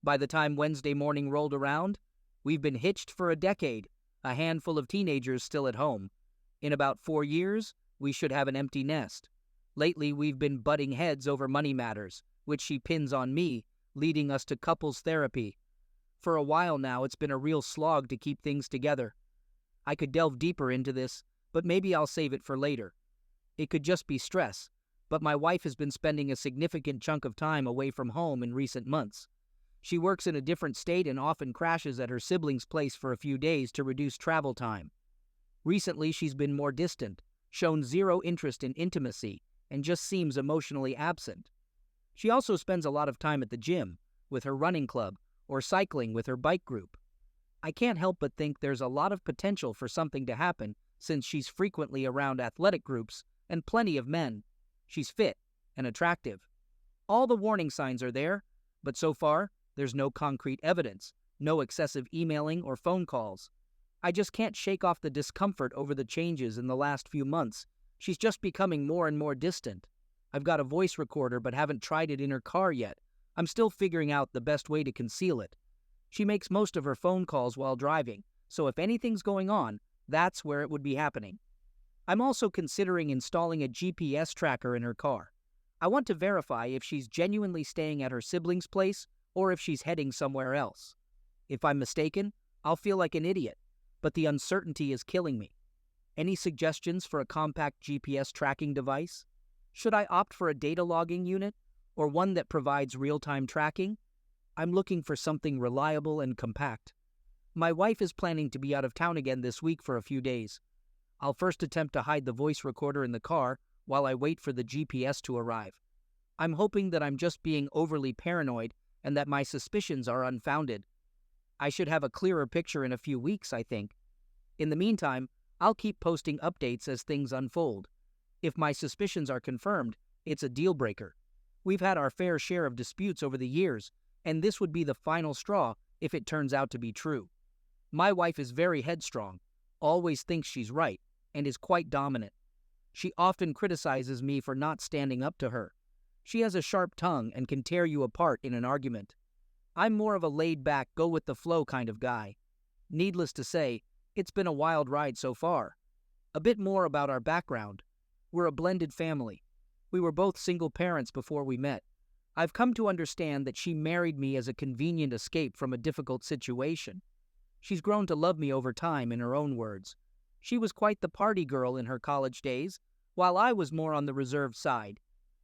By the time Wednesday morning rolled around, we've been hitched for a decade, a handful of teenagers still at home. In about 4 years, we should have an empty nest. Lately, we've been butting heads over money matters, which she pins on me, leading us to couples therapy. For a while now, it's been a real slog to keep things together. I could delve deeper into this, but maybe I'll save it for later. It could just be stress, but my wife has been spending a significant chunk of time away from home in recent months. She works in a different state and often crashes at her siblings' place for a few days to reduce travel time. Recently, she's been more distant, shown zero interest in intimacy, and just seems emotionally absent. She also spends a lot of time at the gym, with her running club, or cycling with her bike group. I can't help but think there's a lot of potential for something to happen since she's frequently around athletic groups and plenty of men. She's fit and attractive. All the warning signs are there, but so far, there's no concrete evidence, no excessive emailing or phone calls. I just can't shake off the discomfort over the changes in the last few months. She's just becoming more and more distant. I've got a voice recorder but haven't tried it in her car yet. I'm still figuring out the best way to conceal it. She makes most of her phone calls while driving, so if anything's going on, that's where it would be happening. I'm also considering installing a GPS tracker in her car. I want to verify if she's genuinely staying at her sibling's place or if she's heading somewhere else. If I'm mistaken, I'll feel like an idiot, but the uncertainty is killing me. Any suggestions for a compact GPS tracking device? Should I opt for a data logging unit or one that provides real-time tracking? I'm looking for something reliable and compact. My wife is planning to be out of town again this week for a few days. I'll first attempt to hide the voice recorder in the car while I wait for the GPS to arrive. I'm hoping that I'm just being overly paranoid and that my suspicions are unfounded. I should have a clearer picture in a few weeks, I think. In the meantime, I'll keep posting updates as things unfold. If my suspicions are confirmed, it's a deal breaker. We've had our fair share of disputes over the years, and this would be the final straw if it turns out to be true. My wife is very headstrong, always thinks she's right, and is quite dominant. She often criticizes me for not standing up to her. She has a sharp tongue and can tear you apart in an argument. I'm more of a laid-back, go-with-the-flow kind of guy. Needless to say, it's been a wild ride so far. A bit more about our background. We're a blended family. We were both single parents before we met. I've come to understand that she married me as a convenient escape from a difficult situation. She's grown to love me over time, in her own words. She was quite the party girl in her college days, while I was more on the reserved side.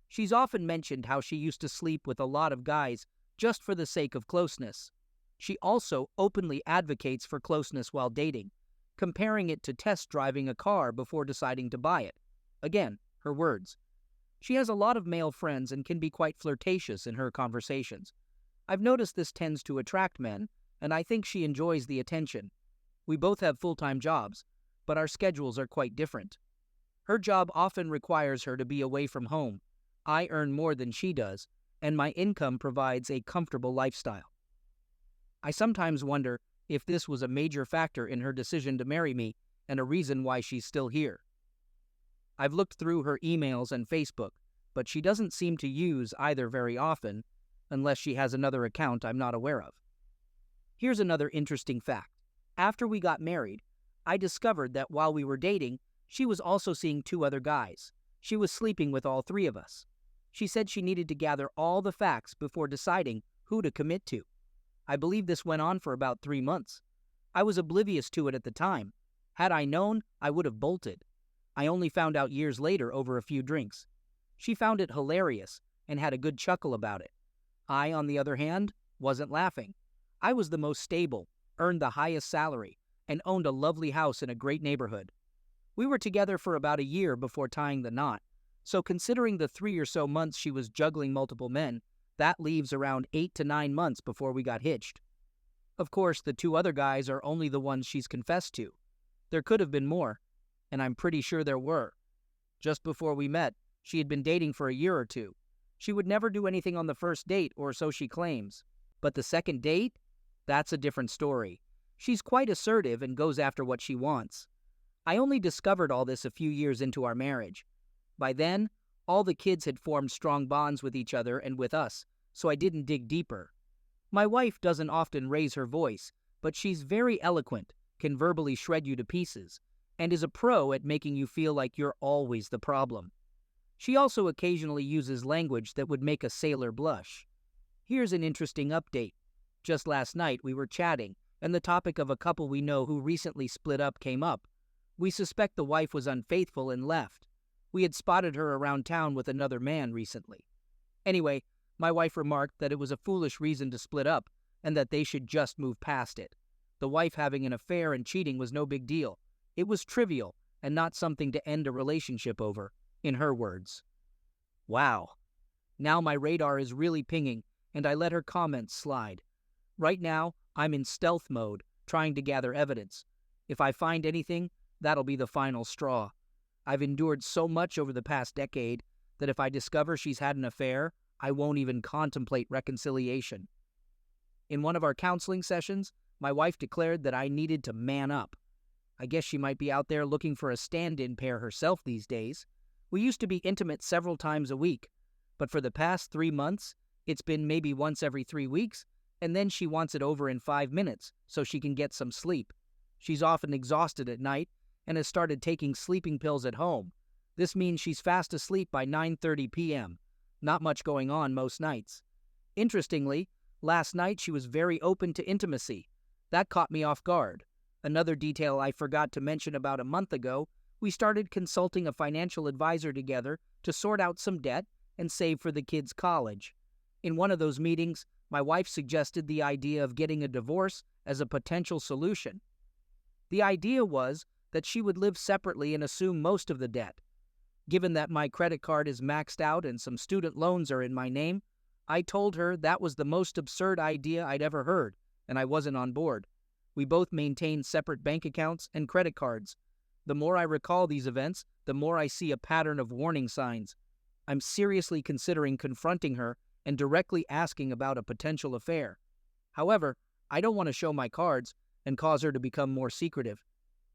She's often mentioned how she used to sleep with a lot of guys just for the sake of closeness. She also openly advocates for closeness while dating, comparing it to test driving a car before deciding to buy it. Again, her words. She has a lot of male friends and can be quite flirtatious in her conversations. I've noticed this tends to attract men, and I think she enjoys the attention. We both have full-time jobs, but our schedules are quite different. Her job often requires her to be away from home. I earn more than she does, and my income provides a comfortable lifestyle. I sometimes wonder if this was a major factor in her decision to marry me and a reason why she's still here. I've looked through her emails and Facebook, but she doesn't seem to use either very often, unless she has another account I'm not aware of. Here's another interesting fact. After we got married, I discovered that while we were dating, she was also seeing 2 other guys. She was sleeping with all 3 of us. She said she needed to gather all the facts before deciding who to commit to. I believe this went on for about 3 months. I was oblivious to it at the time. Had I known, I would have bolted. I only found out years later over a few drinks. She found it hilarious and had a good chuckle about it. I, on the other hand, wasn't laughing. I was the most stable, earned the highest salary, and owned a lovely house in a great neighborhood. We were together for about a year before tying the knot, so considering the 3 or so months she was juggling multiple men, that leaves around 8 to 9 months before we got hitched. Of course, the 2 other guys are only the ones she's confessed to. There could have been more, and I'm pretty sure there were. Just before we met, she had been dating for a year or 2. She would never do anything on the first date, or so she claims. But the second date? That's a different story. She's quite assertive and goes after what she wants. I only discovered all this a few years into our marriage. By then, all the kids had formed strong bonds with each other and with us, so I didn't dig deeper. My wife doesn't often raise her voice, but she's very eloquent, can verbally shred you to pieces, and is a pro at making you feel like you're always the problem. She also occasionally uses language that would make a sailor blush. Here's an interesting update. Just last night we were chatting, and the topic of a couple we know who recently split up came up. We suspect the wife was unfaithful and left. We had spotted her around town with another man recently. Anyway, my wife remarked that it was a foolish reason to split up, and that they should just move past it. The wife having an affair and cheating was no big deal. It was trivial, and not something to end a relationship over, in her words. Wow. Now my radar is really pinging, and I let her comments slide. Right now, I'm in stealth mode, trying to gather evidence. If I find anything, that'll be the final straw. I've endured so much over the past decade that if I discover she's had an affair, I won't even contemplate reconciliation. In one of our counseling sessions, my wife declared that I needed to man up. I guess she might be out there looking for a stand-in pair herself these days. We used to be intimate several times a week, but for the past 3 months, it's been maybe once every 3 weeks, and then she wants it over in 5 minutes so she can get some sleep. She's often exhausted at night and has started taking sleeping pills at home. This means she's fast asleep by 9:30 p.m. Not much going on most nights. Interestingly, last night she was very open to intimacy. That caught me off guard. Another detail I forgot to mention: about a month ago, we started consulting a financial advisor together to sort out some debt and save for the kids' college. In one of those meetings, my wife suggested the idea of getting a divorce as a potential solution. The idea was that she would live separately and assume most of the debt. Given that my credit card is maxed out and some student loans are in my name, I told her that was the most absurd idea I'd ever heard, and I wasn't on board. We both maintain separate bank accounts and credit cards. The more I recall these events, the more I see a pattern of warning signs. I'm seriously considering confronting her and directly asking about a potential affair. However, I don't want to show my cards and cause her to become more secretive.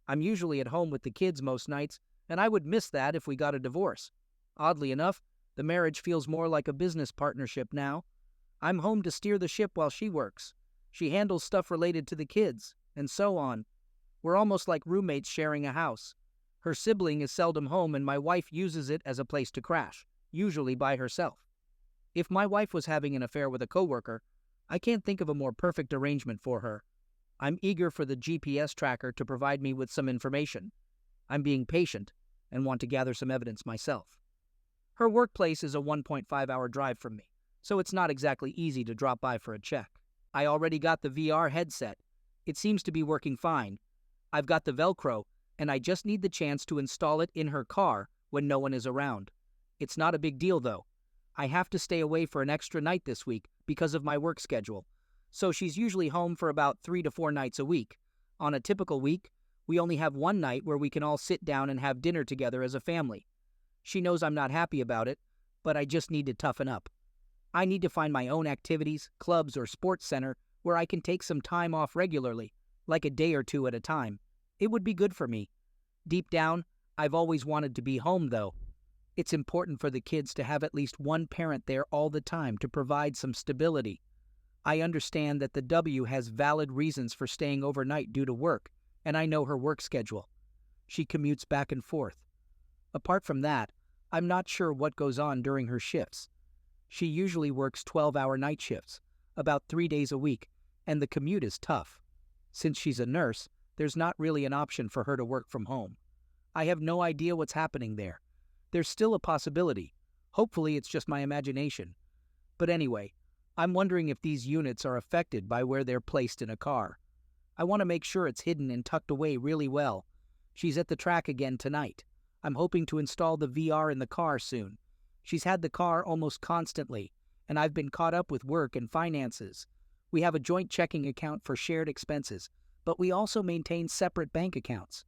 I'm usually at home with the kids most nights, and I would miss that if we got a divorce. Oddly enough, the marriage feels more like a business partnership now. I'm home to steer the ship while she works. She handles stuff related to the kids, and so on. We're almost like roommates sharing a house. Her sibling is seldom home, and my wife uses it as a place to crash, usually by herself. If my wife was having an affair with a coworker, I can't think of a more perfect arrangement for her. I'm eager for the GPS tracker to provide me with some information. I'm being patient and want to gather some evidence myself. Her workplace is a 1.5-hour drive from me, so it's not exactly easy to drop by for a check. I already got the VR headset. It seems to be working fine. I've got the Velcro, and I just need the chance to install it in her car when no one is around. It's not a big deal, though. I have to stay away for an extra night this week because of my work schedule, so she's usually home for about 3 to 4 nights a week. On a typical week, we only have one night where we can all sit down and have dinner together as a family. She knows I'm not happy about it, but I just need to toughen up. I need to find my own activities, clubs, or sports center where I can take some time off regularly, like a day or two at a time. It would be good for me. Deep down, I've always wanted to be home, though. It's important for the kids to have at least one parent there all the time to provide some stability. I understand that the W has valid reasons for staying overnight due to work, and I know her work schedule. She commutes back and forth. Apart from that, I'm not sure what goes on during her shifts. She usually works 12-hour night shifts, about 3 days a week, and the commute is tough. Since she's a nurse, there's not really an option for her to work from home. I have no idea what's happening there. There's still a possibility. Hopefully it's just my imagination. But anyway, I'm wondering if these units are affected by where they're placed in a car. I want to make sure it's hidden and tucked away really well. She's at the track again tonight. I'm hoping to install the VR in the car soon. She's had the car almost constantly, and I've been caught up with work and finances. We have a joint checking account for shared expenses, but we also maintain separate bank accounts.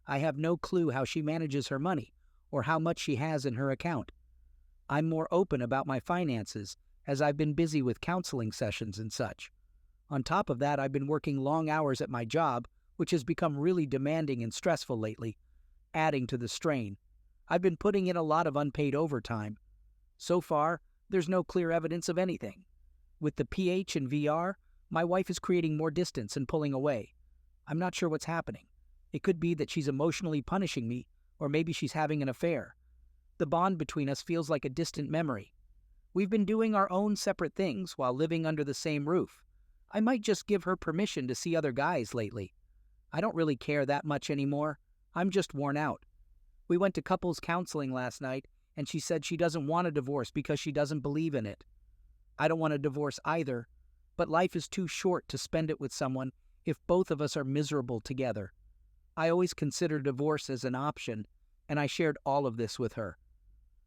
I have no clue how she manages her money or how much she has in her account. I'm more open about my finances as I've been busy with counseling sessions and such. On top of that, I've been working long hours at my job, which has become really demanding and stressful lately, adding to the strain. I've been putting in a lot of unpaid overtime. So far, there's no clear evidence of anything. With the pH and VR, my wife is creating more distance and pulling away. I'm not sure what's happening. It could be that she's emotionally punishing me, or maybe she's having an affair. The bond between us feels like a distant memory. We've been doing our own separate things while living under the same roof. I might just give her permission to see other guys lately. I don't really care that much anymore. I'm just worn out. We went to couples counseling last night, and she said she doesn't want a divorce because she doesn't believe in it. I don't want a divorce either, but life is too short to spend it with someone if both of us are miserable together. I always consider divorce as an option, and I shared all of this with her.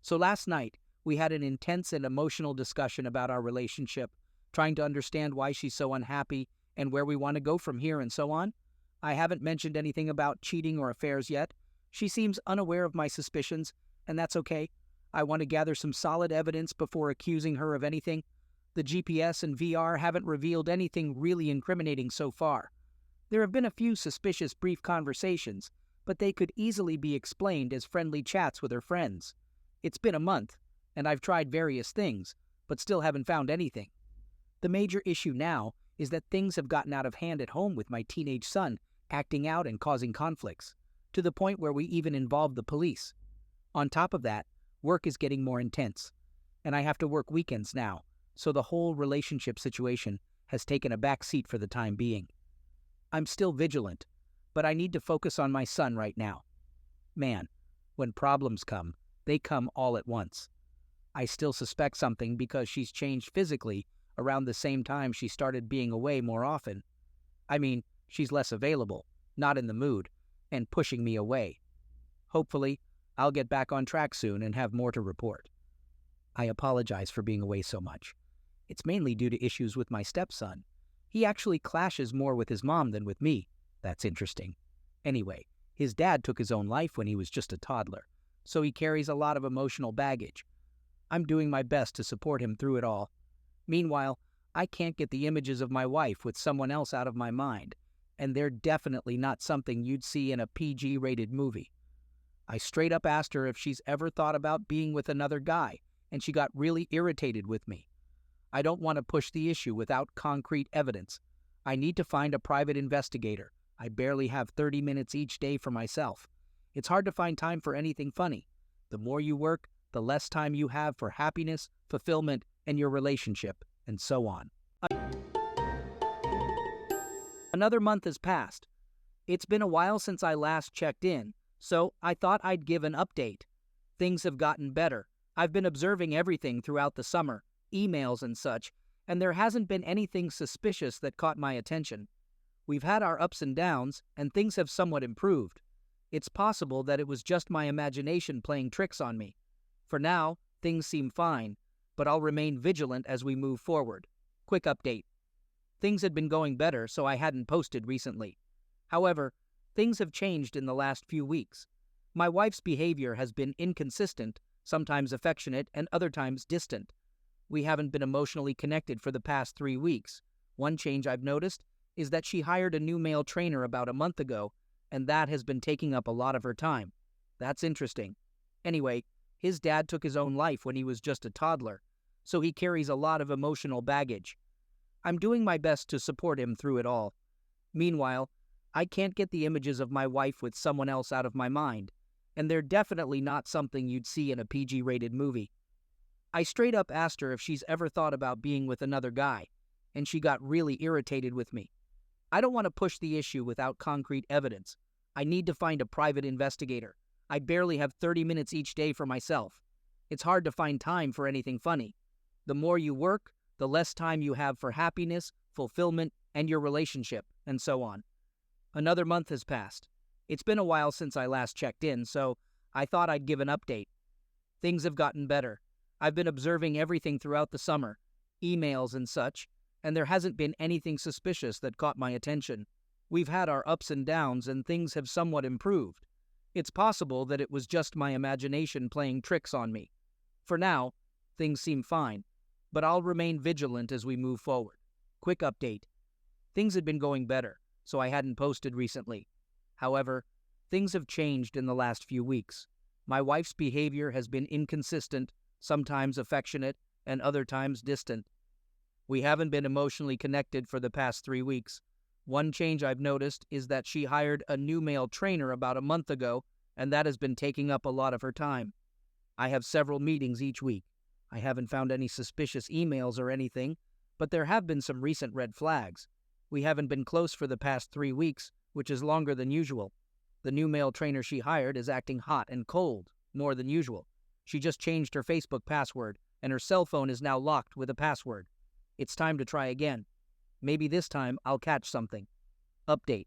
So last night, we had an intense and emotional discussion about our relationship, trying to understand why she's so unhappy and where we want to go from here and so on. I haven't mentioned anything about cheating or affairs yet. She seems unaware of my suspicions, and that's okay. I want to gather some solid evidence before accusing her of anything. The GPS and VR haven't revealed anything really incriminating so far. There have been a few suspicious brief conversations, but they could easily be explained as friendly chats with her friends. It's been a month, and I've tried various things, but still haven't found anything. The major issue now is that things have gotten out of hand at home with my teenage son acting out and causing conflicts, to the point where we even involved the police. On top of that, work is getting more intense, and I have to work weekends now, so the whole relationship situation has taken a back seat for the time being. I'm still vigilant, but I need to focus on my son right now. Man, when problems come, they come all at once. I still suspect something because she's changed physically around the same time she started being away more often. I mean, she's less available, not in the mood, and pushing me away. Hopefully, I'll get back on track soon and have more to report. I apologize for being away so much. It's mainly due to issues with my stepson. He actually clashes more with his mom than with me. That's interesting. Anyway, his dad took his own life when he was just a toddler, so he carries a lot of emotional baggage. I'm doing my best to support him through it all. Meanwhile, I can't get the images of my wife with someone else out of my mind, and they're definitely not something you'd see in a PG-rated movie. I straight up asked her if she's ever thought about being with another guy, and she got really irritated with me. I don't want to push the issue without concrete evidence. I need to find a private investigator. I barely have 30 minutes each day for myself. It's hard to find time for anything funny. The more you work, the less time you have for happiness, fulfillment, and your relationship, and so on. Another month has passed. It's been a while since I last checked in, so I thought I'd give an update. Things have gotten better. I've been observing everything throughout the summer, emails and such, and there hasn't been anything suspicious that caught my attention. We've had our ups and downs, and things have somewhat improved. It's possible that it was just my imagination playing tricks on me. For now, things seem fine, but I'll remain vigilant as we move forward. Quick update. Things had been going better, so I hadn't posted recently. However, things have changed in the last few weeks. My wife's behavior has been inconsistent, sometimes affectionate and other times distant. We haven't been emotionally connected for the past 3 weeks. One change I've noticed is that she hired a new male trainer about a month ago, and that has been taking up a lot of her time. That's interesting. Anyway, his dad took his own life when he was just a toddler, so he carries a lot of emotional baggage. I'm doing my best to support him through it all. Meanwhile, I can't get the images of my wife with someone else out of my mind, and they're definitely not something you'd see in a PG-rated movie. I straight up asked her if she's ever thought about being with another guy, and she got really irritated with me. I don't want to push the issue without concrete evidence. I need to find a private investigator. I barely have 30 minutes each day for myself. It's hard to find time for anything funny. The more you work, the less time you have for happiness, fulfillment, and your relationship, and so on. Another month has passed. It's been a while since I last checked in, so I thought I'd give an update. Things have gotten better. I've been observing everything throughout the summer, emails and such, and there hasn't been anything suspicious that caught my attention. We've had our ups and downs, and things have somewhat improved. It's possible that it was just my imagination playing tricks on me. For now, things seem fine, but I'll remain vigilant as we move forward. Quick update. Things had been going better, so I hadn't posted recently. However, things have changed in the last few weeks. My wife's behavior has been inconsistent, sometimes affectionate, and other times distant. We haven't been emotionally connected for the past 3 weeks. One change I've noticed is that she hired a new male trainer about a month ago, and that has been taking up a lot of her time. I have several meetings each week. I haven't found any suspicious emails or anything, but there have been some recent red flags. We haven't been close for the past 3 weeks, which is longer than usual. The new male trainer she hired is acting hot and cold, more than usual. She just changed her Facebook password, and her cell phone is now locked with a password. It's time to try again. Maybe this time I'll catch something. Update.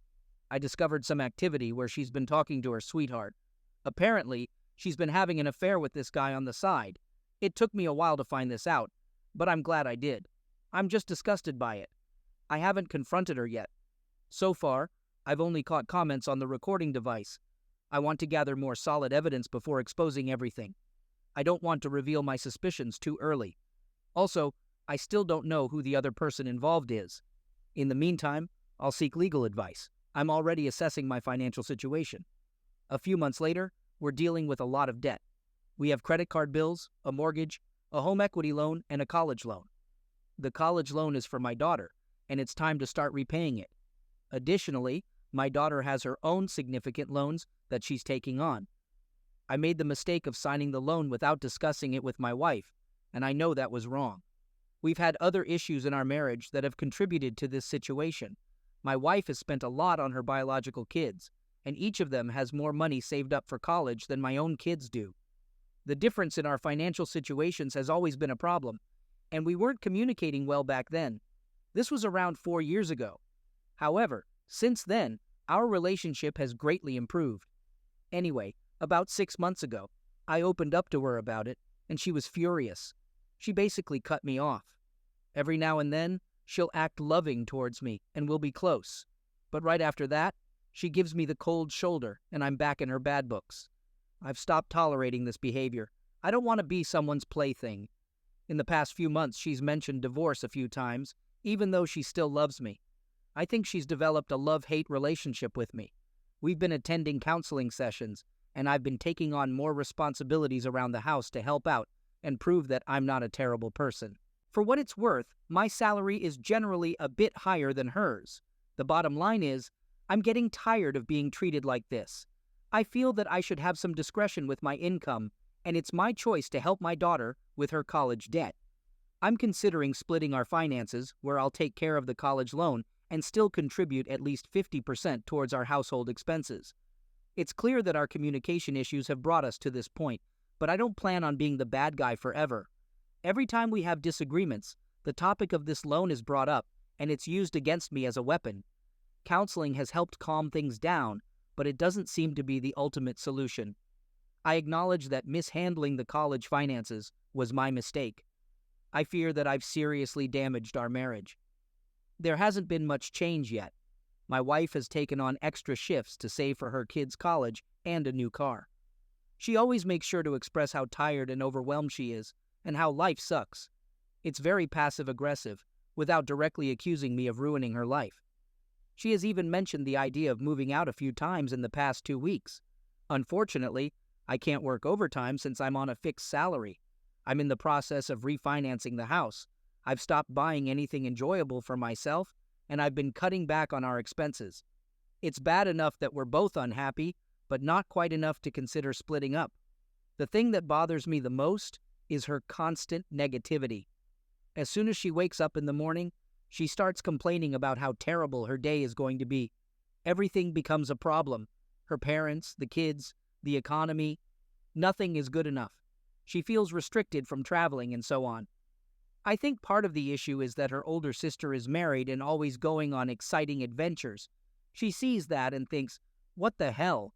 I discovered some activity where she's been talking to her sweetheart. Apparently, she's been having an affair with this guy on the side. It took me a while to find this out, but I'm glad I did. I'm just disgusted by it. I haven't confronted her yet. So far, I've only caught comments on the recording device. I want to gather more solid evidence before exposing everything. I don't want to reveal my suspicions too early. Also, I still don't know who the other person involved is. In the meantime, I'll seek legal advice. I'm already assessing my financial situation. A few months later, we're dealing with a lot of debt. We have credit card bills, a mortgage, a home equity loan, and a college loan. The college loan is for my daughter, and it's time to start repaying it. Additionally, my daughter has her own significant loans that she's taking on. I made the mistake of signing the loan without discussing it with my wife, and I know that was wrong. We've had other issues in our marriage that have contributed to this situation. My wife has spent a lot on her biological kids, and each of them has more money saved up for college than my own kids do. The difference in our financial situations has always been a problem, and we weren't communicating well back then. This was around 4 years ago. However, since then, our relationship has greatly improved. Anyway, about 6 months ago, I opened up to her about it, and she was furious. She basically cut me off. Every now and then, she'll act loving towards me, and we'll be close. But right after that, she gives me the cold shoulder, and I'm back in her bad books. I've stopped tolerating this behavior. I don't want to be someone's plaything. In the past few months, she's mentioned divorce a few times, even though she still loves me. I think she's developed a love-hate relationship with me. We've been attending counseling sessions, and I've been taking on more responsibilities around the house to help out and prove that I'm not a terrible person. For what it's worth, my salary is generally a bit higher than hers. The bottom line is, I'm getting tired of being treated like this. I feel that I should have some discretion with my income, and it's my choice to help my daughter with her college debt. I'm considering splitting our finances, where I'll take care of the college loan and still contribute at least 50% towards our household expenses. It's clear that our communication issues have brought us to this point, but I don't plan on being the bad guy forever. Every time we have disagreements, the topic of this loan is brought up, and it's used against me as a weapon. Counseling has helped calm things down, but it doesn't seem to be the ultimate solution. I acknowledge that mishandling the college finances was my mistake. I fear that I've seriously damaged our marriage. There hasn't been much change yet. My wife has taken on extra shifts to save for her kids' college and a new car. She always makes sure to express how tired and overwhelmed she is, and how life sucks. It's very passive-aggressive, without directly accusing me of ruining her life. She has even mentioned the idea of moving out a few times in the past 2 weeks. Unfortunately, I can't work overtime since I'm on a fixed salary. I'm in the process of refinancing the house. I've stopped buying anything enjoyable for myself, and I've been cutting back on our expenses. It's bad enough that we're both unhappy, but not quite enough to consider splitting up. The thing that bothers me the most is her constant negativity. As soon as she wakes up in the morning, she starts complaining about how terrible her day is going to be. Everything becomes a problem. Her parents, the kids, the economy. Nothing is good enough. She feels restricted from traveling and so on. I think part of the issue is that her older sister is married and always going on exciting adventures. She sees that and thinks, what the hell?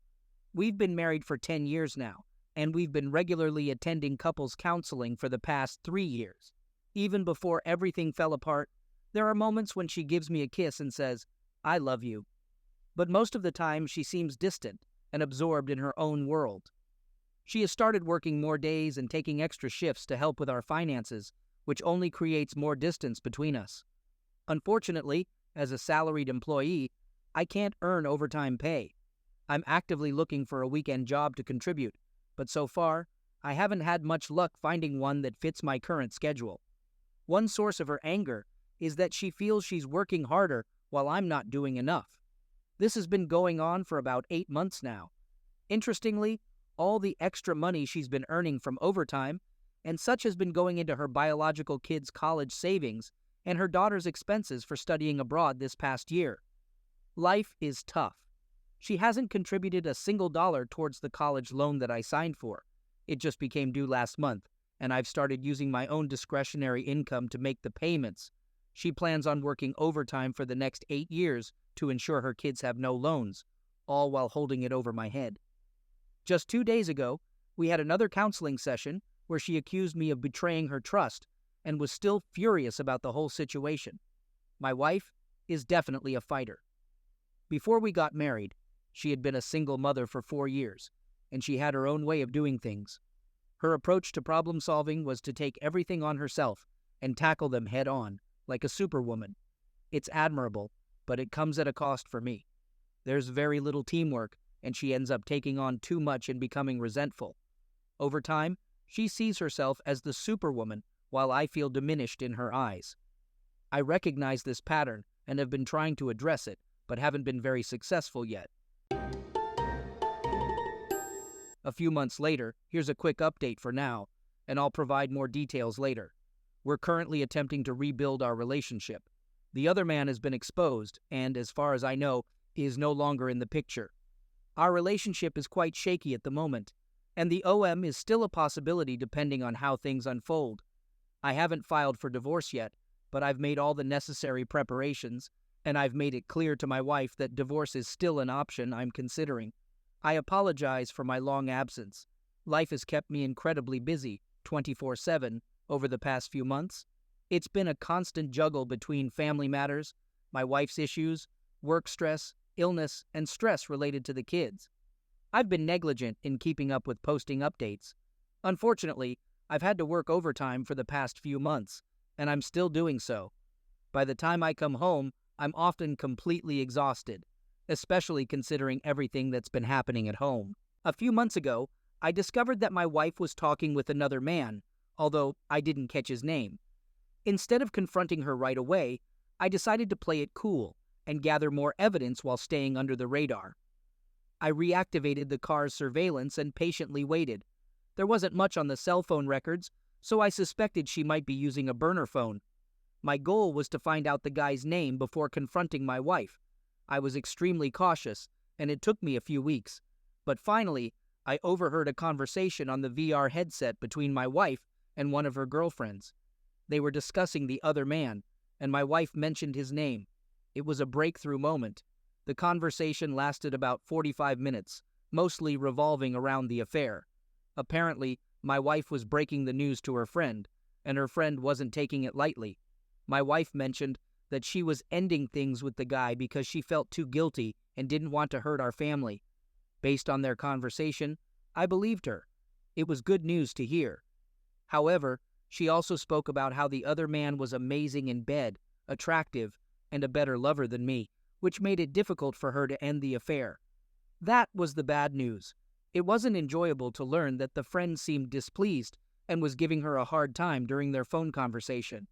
We've been married for 10 years now, and we've been regularly attending couples counseling for the past 3 years. Even before everything fell apart, there are moments when she gives me a kiss and says, I love you. But most of the time she seems distant and absorbed in her own world. She has started working more days and taking extra shifts to help with our finances, which only creates more distance between us. Unfortunately, as a salaried employee, I can't earn overtime pay. I'm actively looking for a weekend job to contribute, but so far, I haven't had much luck finding one that fits my current schedule. One source of her anger is that she feels she's working harder while I'm not doing enough. This has been going on for about 8 months now. Interestingly, all the extra money she's been earning from overtime and such has been going into her biological kid's college savings and her daughter's expenses for studying abroad this past year. Life is tough. She hasn't contributed a single dollar towards the college loan that I signed for. It just became due last month, and I've started using my own discretionary income to make the payments. She plans on working overtime for the next 8 years to ensure her kids have no loans, all while holding it over my head. Just 2 days ago, we had another counseling session where she accused me of betraying her trust and was still furious about the whole situation. My wife is definitely a fighter. Before we got married, she had been a single mother for 4 years, and she had her own way of doing things. Her approach to problem solving was to take everything on herself and tackle them head on, like a superwoman. It's admirable, but it comes at a cost for me. There's very little teamwork, and she ends up taking on too much and becoming resentful. Over time, she sees herself as the superwoman while I feel diminished in her eyes. I recognize this pattern and have been trying to address it, but haven't been very successful yet. A few months later, here's a quick update for now, and I'll provide more details later. We're currently attempting to rebuild our relationship. The other man has been exposed and, as far as I know, is no longer in the picture. Our relationship is quite shaky at the moment, and the OM is still a possibility depending on how things unfold. I haven't filed for divorce yet, but I've made all the necessary preparations, and I've made it clear to my wife that divorce is still an option I'm considering. I apologize for my long absence. Life has kept me incredibly busy, 24/7, over the past few months. It's been a constant juggle between family matters, my wife's issues, work stress, illness, and stress related to the kids. I've been negligent in keeping up with posting updates. Unfortunately, I've had to work overtime for the past few months, and I'm still doing so. By the time I come home, I'm often completely exhausted, especially considering everything that's been happening at home. A few months ago, I discovered that my wife was talking with another man, although I didn't catch his name. Instead of confronting her right away, I decided to play it cool and gather more evidence while staying under the radar. I reactivated the car's surveillance and patiently waited. There wasn't much on the cell phone records, so I suspected she might be using a burner phone. My goal was to find out the guy's name before confronting my wife. I was extremely cautious, and it took me a few weeks. But finally, I overheard a conversation on the VR headset between my wife and one of her girlfriends. They were discussing the other man, and my wife mentioned his name. It was a breakthrough moment. The conversation lasted about 45 minutes, mostly revolving around the affair. Apparently, my wife was breaking the news to her friend, and her friend wasn't taking it lightly. My wife mentioned that she was ending things with the guy because she felt too guilty and didn't want to hurt our family. Based on their conversation, I believed her. It was good news to hear. However, she also spoke about how the other man was amazing in bed, attractive, and a better lover than me, which made it difficult for her to end the affair. That was the bad news. It wasn't enjoyable to learn that the friend seemed displeased and was giving her a hard time during their phone conversation.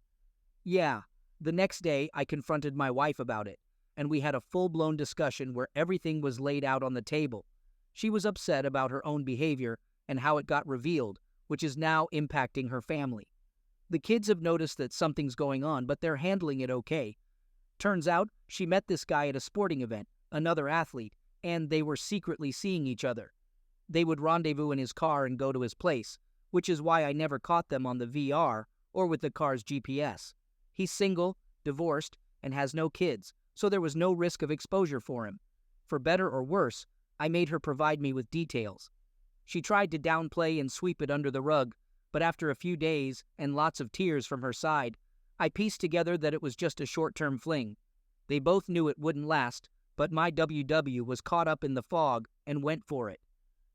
Yeah, the next day I confronted my wife about it, and we had a full-blown discussion where everything was laid out on the table. She was upset about her own behavior and how it got revealed, which is now impacting her family. The kids have noticed that something's going on, but they're handling it okay. Turns out she met this guy at a sporting event, another athlete, and they were secretly seeing each other. They would rendezvous in his car and go to his place, which is why I never caught them on the VR or with the car's GPS. He's single, divorced, and has no kids, so there was no risk of exposure for him. For better or worse, I made her provide me with details. She tried to downplay and sweep it under the rug, but after a few days and lots of tears from her side, I pieced together that it was just a short-term fling. They both knew it wouldn't last, but my WW was caught up in the fog and went for it.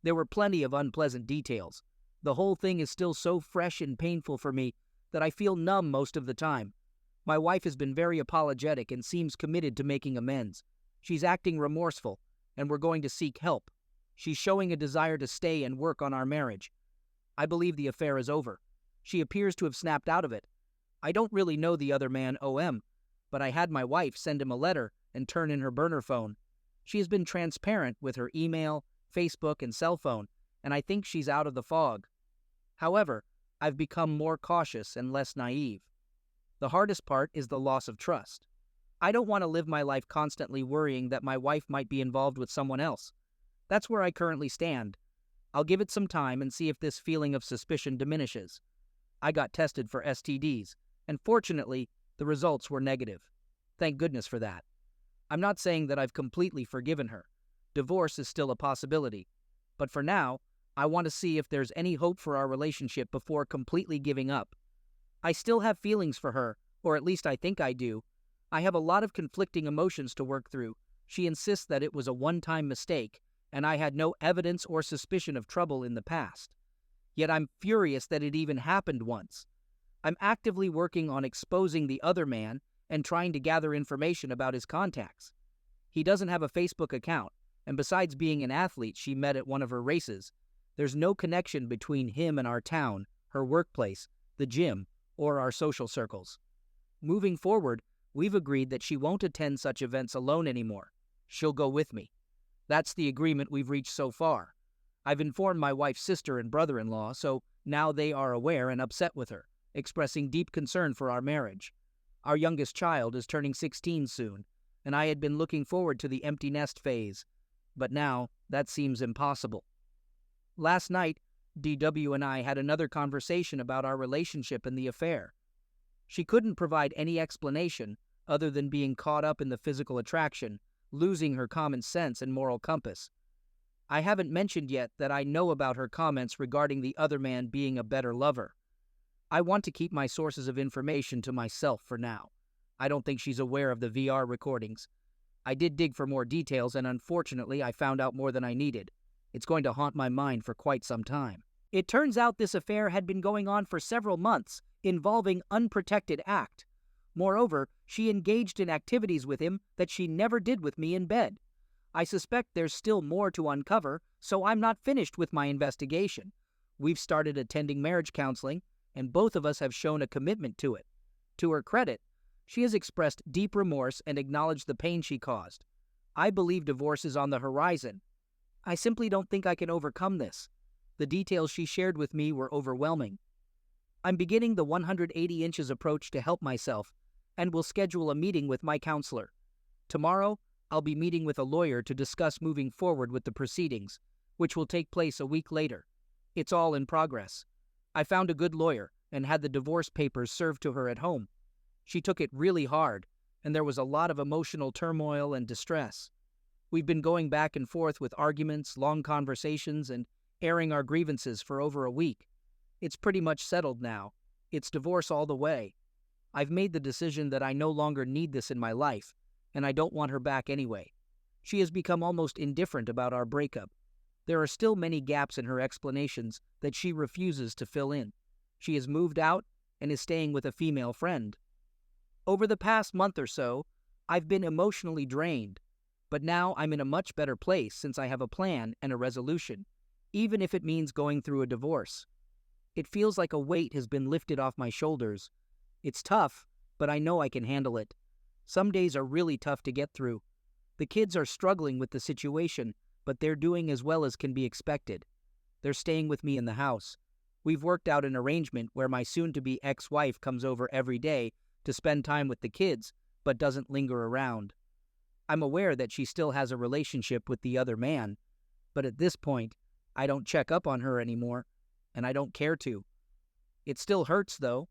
There were plenty of unpleasant details. The whole thing is still so fresh and painful for me that I feel numb most of the time. My wife has been very apologetic and seems committed to making amends. She's acting remorseful, and we're going to seek help. She's showing a desire to stay and work on our marriage. I believe the affair is over. She appears to have snapped out of it. I don't really know the other man OM, but I had my wife send him a letter and turn in her burner phone. She has been transparent with her email, Facebook, and cell phone, and I think she's out of the fog. However, I've become more cautious and less naive. The hardest part is the loss of trust. I don't want to live my life constantly worrying that my wife might be involved with someone else. That's where I currently stand. I'll give it some time and see if this feeling of suspicion diminishes. I got tested for STDs, and fortunately, the results were negative. Thank goodness for that. I'm not saying that I've completely forgiven her. Divorce is still a possibility. But for now, I want to see if there's any hope for our relationship before completely giving up. I still have feelings for her, or at least I think I do. I have a lot of conflicting emotions to work through. She insists that it was a one-time mistake, and I had no evidence or suspicion of trouble in the past. Yet I'm furious that it even happened once. I'm actively working on exposing the other man and trying to gather information about his contacts. He doesn't have a Facebook account, and besides being an athlete she met at one of her races, there's no connection between him and our town, her workplace, the gym, or our social circles. Moving forward, we've agreed that she won't attend such events alone anymore. She'll go with me. That's the agreement we've reached so far. I've informed my wife's sister and brother-in-law, so now they are aware and upset with her, expressing deep concern for our marriage. Our youngest child is turning 16 soon, and I had been looking forward to the empty nest phase, but now that seems impossible. Last night, DW and I had another conversation about our relationship and the affair. She couldn't provide any explanation other than being caught up in the physical attraction, losing her common sense and moral compass. I haven't mentioned yet that I know about her comments regarding the other man being a better lover. I want to keep my sources of information to myself for now. I don't think she's aware of the VR recordings. I did dig for more details, and unfortunately I found out more than I needed. It's going to haunt my mind for quite some time. It turns out this affair had been going on for several months, involving unprotected act. Moreover, she engaged in activities with him that she never did with me in bed. I suspect there's still more to uncover, so I'm not finished with my investigation. We've started attending marriage counseling, and both of us have shown a commitment to it. To her credit, she has expressed deep remorse and acknowledged the pain she caused. I believe divorce is on the horizon. I simply don't think I can overcome this. The details she shared with me were overwhelming. I'm beginning the 180 inches approach to help myself, and will schedule a meeting with my counselor. Tomorrow, I'll be meeting with a lawyer to discuss moving forward with the proceedings, which will take place a week later. It's all in progress. I found a good lawyer and had the divorce papers served to her at home. She took it really hard, and there was a lot of emotional turmoil and distress. We've been going back and forth with arguments, long conversations, and airing our grievances for over a week. It's pretty much settled now. It's divorce all the way. I've made the decision that I no longer need this in my life, and I don't want her back anyway. She has become almost indifferent about our breakup. There are still many gaps in her explanations that she refuses to fill in. She has moved out and is staying with a female friend. Over the past month or so, I've been emotionally drained, but now I'm in a much better place since I have a plan and a resolution, even if it means going through a divorce. It feels like a weight has been lifted off my shoulders. It's tough, but I know I can handle it. Some days are really tough to get through. The kids are struggling with the situation, but they're doing as well as can be expected. They're staying with me in the house. We've worked out an arrangement where my soon-to-be ex-wife comes over every day to spend time with the kids, but doesn't linger around. I'm aware that she still has a relationship with the other man, but at this point, I don't check up on her anymore, and I don't care to. It still hurts, though.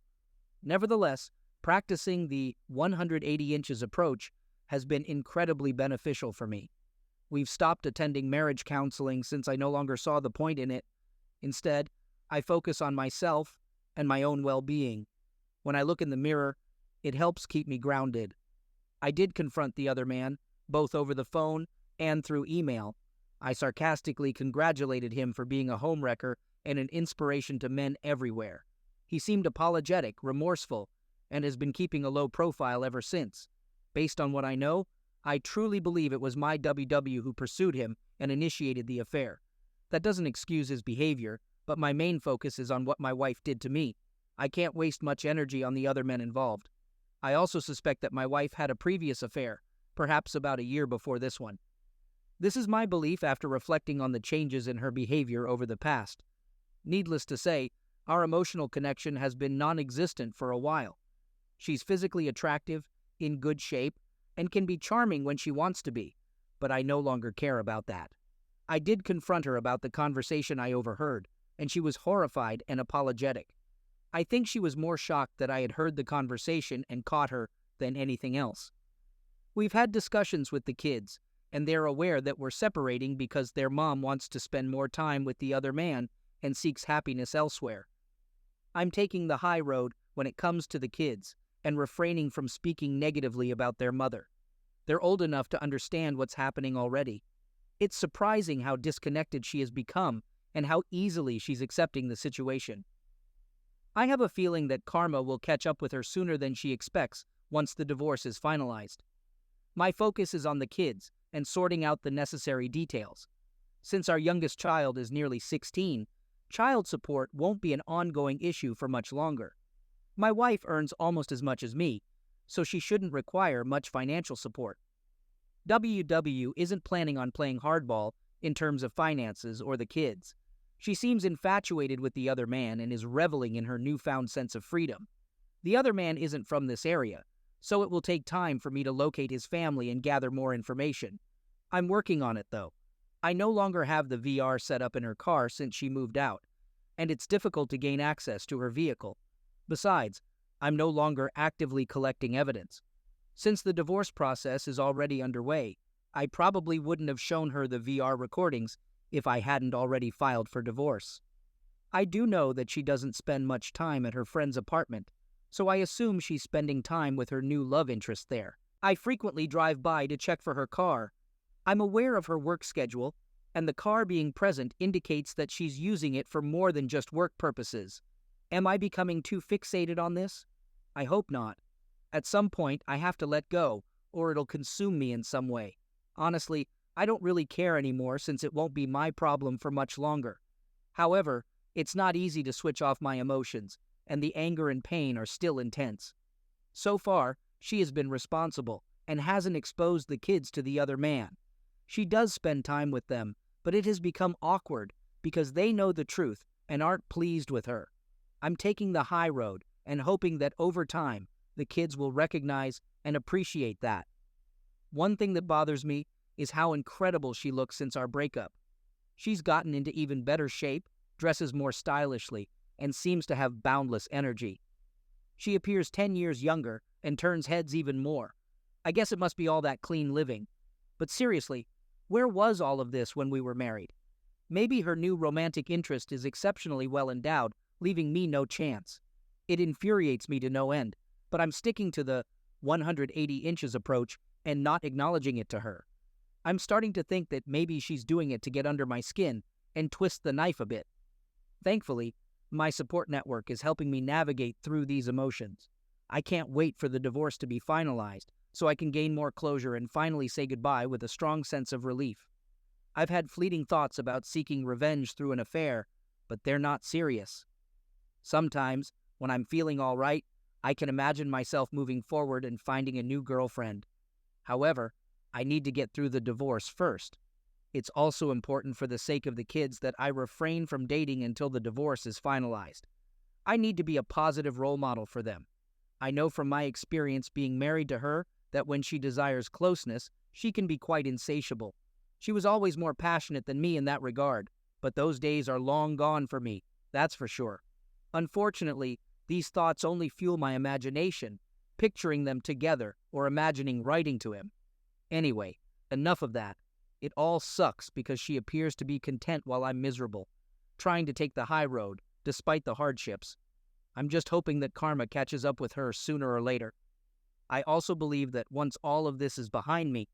Nevertheless, practicing the 180 inches approach has been incredibly beneficial for me. We've stopped attending marriage counseling since I no longer saw the point in it. Instead, I focus on myself and my own well-being. When I look in the mirror, it helps keep me grounded. I did confront the other man, both over the phone and through email. I sarcastically congratulated him for being a homewrecker and an inspiration to men everywhere. He seemed apologetic, remorseful, and has been keeping a low profile ever since. Based on what I know, I truly believe it was my WW who pursued him and initiated the affair. That doesn't excuse his behavior, but my main focus is on what my wife did to me. I can't waste much energy on the other men involved. I also suspect that my wife had a previous affair, perhaps about a year before this one. This is my belief after reflecting on the changes in her behavior over the past. Needless to say, our emotional connection has been non-existent for a while. She's physically attractive, in good shape, and can be charming when she wants to be, but I no longer care about that. I did confront her about the conversation I overheard, and she was horrified and apologetic. I think she was more shocked that I had heard the conversation and caught her than anything else. We've had discussions with the kids, and they're aware that we're separating because their mom wants to spend more time with the other man and seeks happiness elsewhere. I'm taking the high road when it comes to the kids and refraining from speaking negatively about their mother. They're old enough to understand what's happening already. It's surprising how disconnected she has become and how easily she's accepting the situation. I have a feeling that karma will catch up with her sooner than she expects once the divorce is finalized. My focus is on the kids and sorting out the necessary details. Since our youngest child is nearly 16, child support won't be an ongoing issue for much longer. My wife earns almost as much as me, so she shouldn't require much financial support. WW isn't planning on playing hardball in terms of finances or the kids. She seems infatuated with the other man and is reveling in her newfound sense of freedom. The other man isn't from this area, so it will take time for me to locate his family and gather more information. I'm working on it, though. I no longer have the VR set up in her car since she moved out, and it's difficult to gain access to her vehicle. Besides, I'm no longer actively collecting evidence. Since the divorce process is already underway, I probably wouldn't have shown her the VR recordings if I hadn't already filed for divorce. I do know that she doesn't spend much time at her friend's apartment, so I assume she's spending time with her new love interest there. I frequently drive by to check for her car. I'm aware of her work schedule, and the car being present indicates that she's using it for more than just work purposes. Am I becoming too fixated on this? I hope not. At some point, I have to let go, or it'll consume me in some way. Honestly, I don't really care anymore since it won't be my problem for much longer. However, it's not easy to switch off my emotions, and the anger and pain are still intense. So far, she has been responsible and hasn't exposed the kids to the other man. She does spend time with them, but it has become awkward because they know the truth and aren't pleased with her. I'm taking the high road and hoping that over time, the kids will recognize and appreciate that. One thing that bothers me is how incredible she looks since our breakup. She's gotten into even better shape, dresses more stylishly, and seems to have boundless energy. She appears 10 years younger and turns heads even more. I guess it must be all that clean living. But seriously, where was all of this when we were married? Maybe her new romantic interest is exceptionally well endowed, leaving me no chance. It infuriates me to no end, but I'm sticking to the 180 inches approach and not acknowledging it to her. I'm starting to think that maybe she's doing it to get under my skin and twist the knife a bit. Thankfully, my support network is helping me navigate through these emotions. I can't wait for the divorce to be finalized so I can gain more closure and finally say goodbye with a strong sense of relief. I've had fleeting thoughts about seeking revenge through an affair, but they're not serious. Sometimes, when I'm feeling all right, I can imagine myself moving forward and finding a new girlfriend. However, I need to get through the divorce first. It's also important for the sake of the kids that I refrain from dating until the divorce is finalized. I need to be a positive role model for them. I know from my experience being married to her that when she desires closeness, she can be quite insatiable. She was always more passionate than me in that regard, but those days are long gone for me, that's for sure. Unfortunately, these thoughts only fuel my imagination, picturing them together or imagining writing to him. Anyway, enough of that. It all sucks because she appears to be content while I'm miserable, trying to take the high road, despite the hardships. I'm just hoping that karma catches up with her sooner or later. I also believe that once all of this is behind me,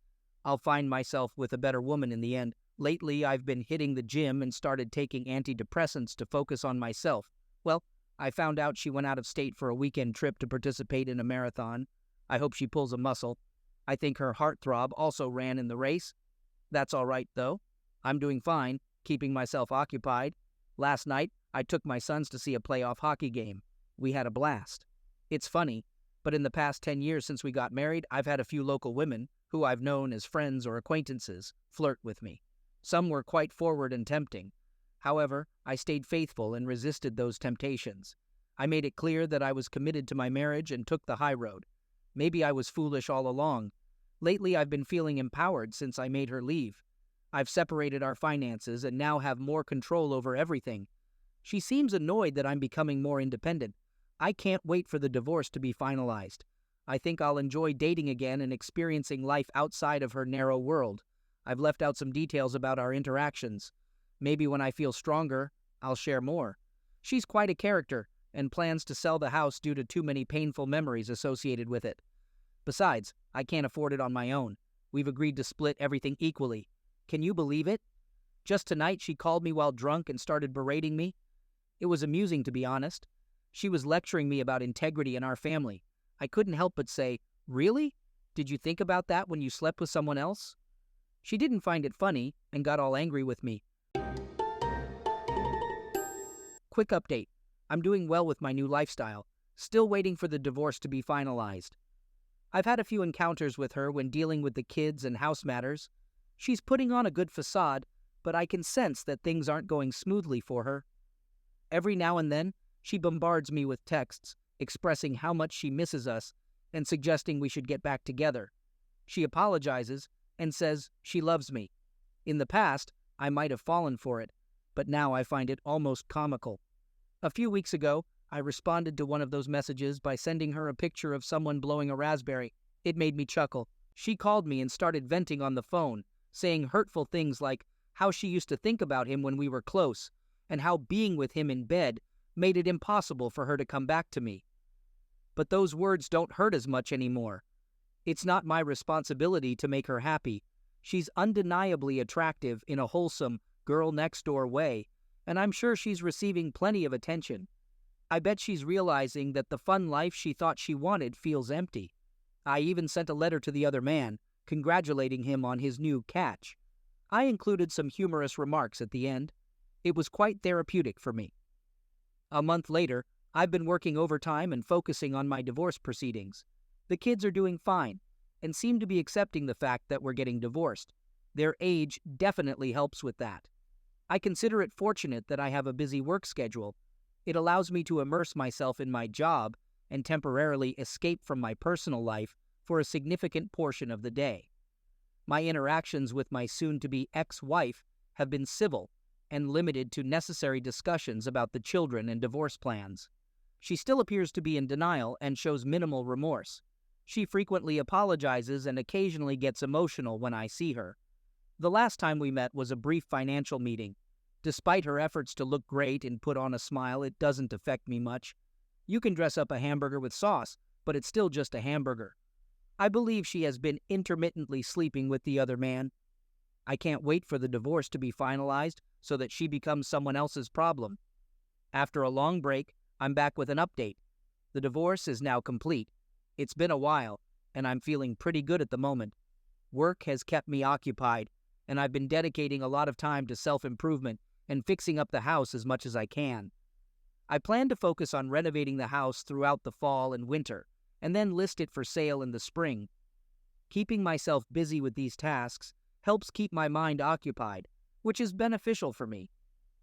I'll find myself with a better woman in the end. Lately, I've been hitting the gym and started taking antidepressants to focus on myself. Well, I found out she went out of state for a weekend trip to participate in a marathon. I hope she pulls a muscle. I think her heartthrob also ran in the race. That's all right, though. I'm doing fine, keeping myself occupied. Last night, I took my sons to see a playoff hockey game. We had a blast. It's funny, but in the past 10 years since we got married, I've had a few local women, who I've known as friends or acquaintances, flirt with me. Some were quite forward and tempting. However, I stayed faithful and resisted those temptations. I made it clear that I was committed to my marriage and took the high road. Maybe I was foolish all along. Lately, I've been feeling empowered since I made her leave. I've separated our finances and now have more control over everything. She seems annoyed that I'm becoming more independent. I can't wait for the divorce to be finalized. I think I'll enjoy dating again and experiencing life outside of her narrow world. I've left out some details about our interactions. Maybe when I feel stronger, I'll share more. She's quite a character and plans to sell the house due to too many painful memories associated with it. Besides, I can't afford it on my own. We've agreed to split everything equally. Can you believe it? Just tonight she called me while drunk and started berating me. It was amusing, to be honest. She was lecturing me about integrity in our family. I couldn't help but say, "Really? Did you think about that when you slept with someone else?" She didn't find it funny and got all angry with me. Quick update. I'm doing well with my new lifestyle, still waiting for the divorce to be finalized. I've had a few encounters with her when dealing with the kids and house matters. She's putting on a good facade, but I can sense that things aren't going smoothly for her. Every now and then, she bombards me with texts, expressing how much she misses us and suggesting we should get back together. She apologizes and says she loves me. In the past, I might have fallen for it, but now I find it almost comical. A few weeks ago, I responded to one of those messages by sending her a picture of someone blowing a raspberry. It made me chuckle. She called me and started venting on the phone, saying hurtful things like how she used to think about him when we were close, and how being with him in bed made it impossible for her to come back to me. But those words don't hurt as much anymore. It's not my responsibility to make her happy. She's undeniably attractive in a wholesome, girl-next-door way, and I'm sure she's receiving plenty of attention. I bet she's realizing that the fun life she thought she wanted feels empty. I even sent a letter to the other man, congratulating him on his new catch. I included some humorous remarks at the end. It was quite therapeutic for me. A month later, I've been working overtime and focusing on my divorce proceedings. The kids are doing fine and seem to be accepting the fact that we're getting divorced. Their age definitely helps with that. I consider it fortunate that I have a busy work schedule. It allows me to immerse myself in my job and temporarily escape from my personal life for a significant portion of the day. My interactions with my soon-to-be ex-wife have been civil and limited to necessary discussions about the children and divorce plans. She still appears to be in denial and shows minimal remorse. She frequently apologizes and occasionally gets emotional when I see her. The last time we met was a brief financial meeting. Despite her efforts to look great and put on a smile, it doesn't affect me much. You can dress up a hamburger with sauce, but it's still just a hamburger. I believe she has been intermittently sleeping with the other man. I can't wait for the divorce to be finalized so that she becomes someone else's problem. After a long break, I'm back with an update. The divorce is now complete. It's been a while, and I'm feeling pretty good at the moment. Work has kept me occupied, and I've been dedicating a lot of time to self-improvement and fixing up the house as much as I can. I plan to focus on renovating the house throughout the fall and winter, and then list it for sale in the spring. Keeping myself busy with these tasks helps keep my mind occupied, which is beneficial for me.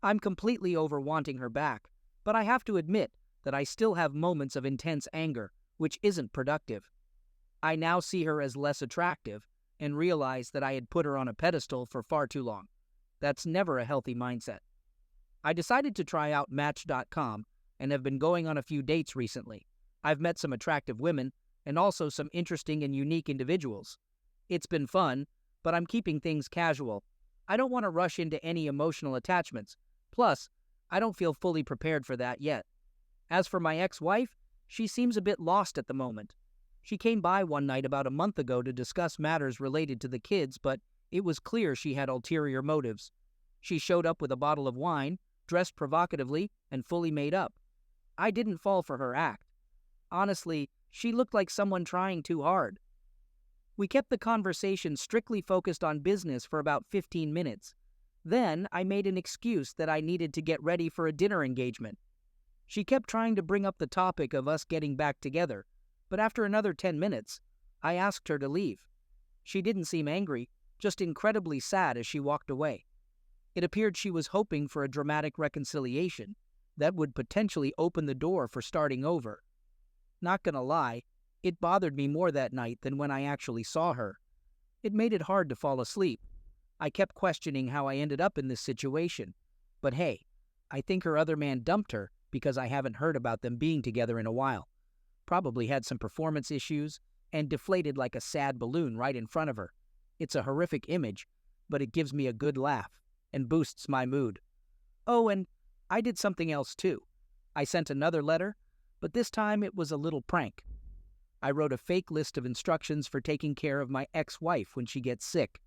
I'm completely over wanting her back, but I have to admit that I still have moments of intense anger, which isn't productive. I now see her as less attractive and realize that I had put her on a pedestal for far too long. That's never a healthy mindset. I decided to try out Match.com and have been going on a few dates recently. I've met some attractive women and also some interesting and unique individuals. It's been fun, but I'm keeping things casual. I don't want to rush into any emotional attachments. Plus, I don't feel fully prepared for that yet. As for my ex-wife, she seems a bit lost at the moment. She came by one night about a month ago to discuss matters related to the kids, but it was clear she had ulterior motives. She showed up with a bottle of wine, dressed provocatively, and fully made up. I didn't fall for her act. Honestly, she looked like someone trying too hard. We kept the conversation strictly focused on business for about 15 minutes. Then I made an excuse that I needed to get ready for a dinner engagement. She kept trying to bring up the topic of us getting back together, but after another 10 minutes, I asked her to leave. She didn't seem angry, just incredibly sad as she walked away. It appeared she was hoping for a dramatic reconciliation that would potentially open the door for starting over. Not gonna lie, it bothered me more that night than when I actually saw her. It made it hard to fall asleep. I kept questioning how I ended up in this situation. But hey, I think her other man dumped her because I haven't heard about them being together in a while. Probably had some performance issues and deflated like a sad balloon right in front of her. It's a horrific image, but it gives me a good laugh and boosts my mood. Oh, and I did something else too. I sent another letter, but this time it was a little prank. I wrote a fake list of instructions for taking care of my ex-wife when she gets sick.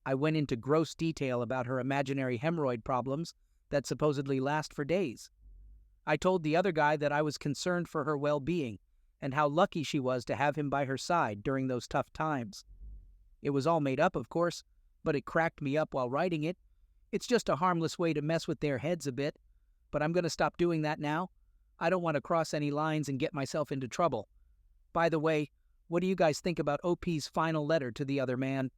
I went into gross detail about her imaginary hemorrhoid problems that supposedly last for days. I told the other guy that I was concerned for her well-being and how lucky she was to have him by her side during those tough times. It was all made up, of course, but it cracked me up while writing it. It's just a harmless way to mess with their heads a bit, but I'm going to stop doing that now. I don't want to cross any lines and get myself into trouble. By the way, what do you guys think about OP's final letter to the other man?